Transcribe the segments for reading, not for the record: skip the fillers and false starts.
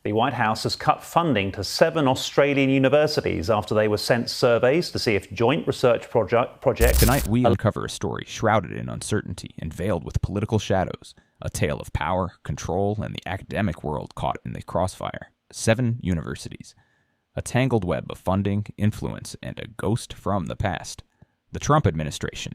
The White House has cut funding to 7 Australian universities after they were sent surveys to see if joint research projects... Tonight we uncover a story shrouded in uncertainty and veiled with political shadows, a tale of power, control, and the academic world caught in the crossfire. 7 universities. A tangled web of funding, influence, and a ghost from the past. The Trump administration.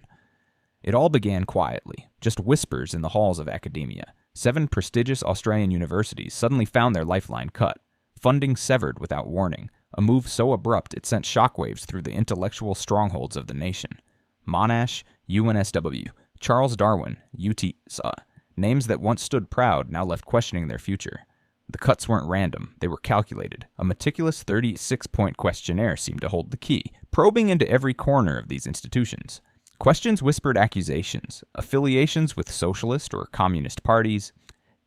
It all began quietly, just whispers in the halls of academia. 7 prestigious Australian universities suddenly found their lifeline cut, funding severed without warning, a move so abrupt it sent shockwaves through the intellectual strongholds of the nation. Monash, UNSW, Charles Darwin, UTSA, names that once stood proud now left questioning their future. The cuts weren't random, they were calculated. A meticulous 36-point questionnaire seemed to hold the key, probing into every corner of these institutions. Questions whispered accusations, affiliations with socialist or communist parties,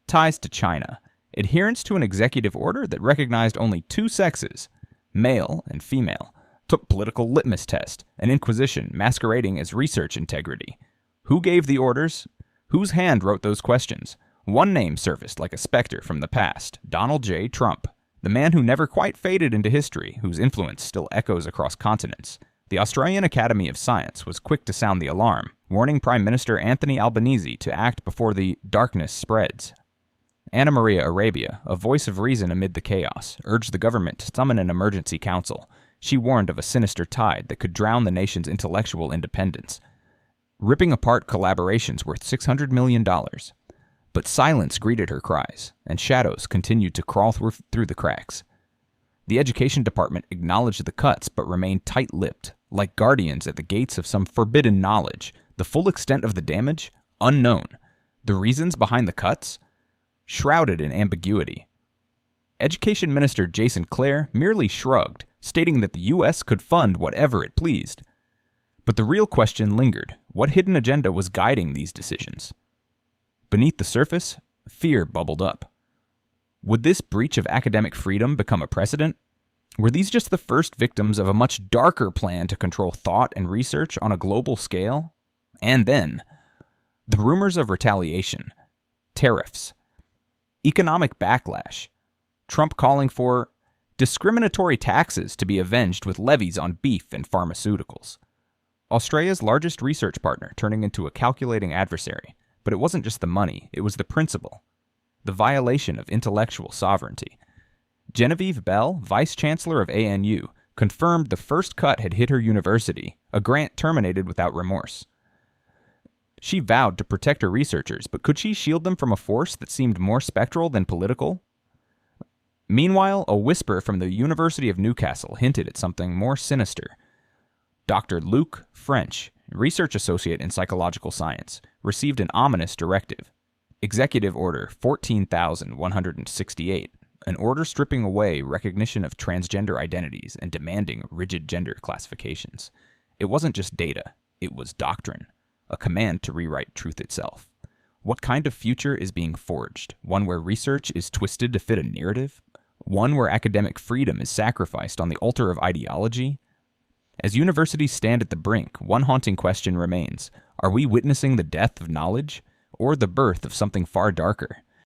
ties to China, adherence to an executive order that recognized only 2 sexes, male and female, took political litmus test, an inquisition masquerading as research integrity. Who gave the orders? Whose hand wrote those questions? One name surfaced like a specter from the past, Donald J. Trump, the man who never quite faded into history, whose influence still echoes across continents. The Australian Academy of Science was quick to sound the alarm, warning Prime Minister Anthony Albanese to act before the darkness spreads. Anna Maria Arabia, a voice of reason amid the chaos, urged the government to summon an emergency council. She warned of a sinister tide that could drown the nation's intellectual independence, ripping apart collaborations worth $600 million. But silence greeted her cries, and shadows continued to crawl through the cracks. The Education Department acknowledged the cuts but remained tight-lipped, like guardians at the gates of some forbidden knowledge. The full extent of the damage? Unknown. The reasons behind the cuts? Shrouded in ambiguity. Education Minister Jason Clare merely shrugged, stating that the U.S. could fund whatever it pleased. But the real question lingered. What hidden agenda was guiding these decisions? Beneath the surface, fear bubbled up. Would this breach of academic freedom become a precedent? Were these just the first victims of a much darker plan to control thought and research on a global scale? And then, the rumors of retaliation, tariffs, economic backlash, Trump calling for discriminatory taxes to be avenged with levies on beef and pharmaceuticals. Australia's largest research partner turning into a calculating adversary. But it wasn't just the money, it was the principle. The violation of intellectual sovereignty. Genevieve Bell, Vice-Chancellor of ANU, confirmed the first cut had hit her university, a grant terminated without remorse. She vowed to protect her researchers, but could she shield them from a force that seemed more spectral than political? Meanwhile, a whisper from the University of Newcastle hinted at something more sinister. Dr. Luke French, research associate in psychological science, received an ominous directive. Executive Order 14,168, an order stripping away recognition of transgender identities and demanding rigid gender classifications. It wasn't just data, it was doctrine, a command to rewrite truth itself. What kind of future is being forged? One where research is twisted to fit a narrative? One where academic freedom is sacrificed on the altar of ideology? As universities stand at the brink, one haunting question remains. Are we witnessing the death of knowledge, or the birth of something far darker?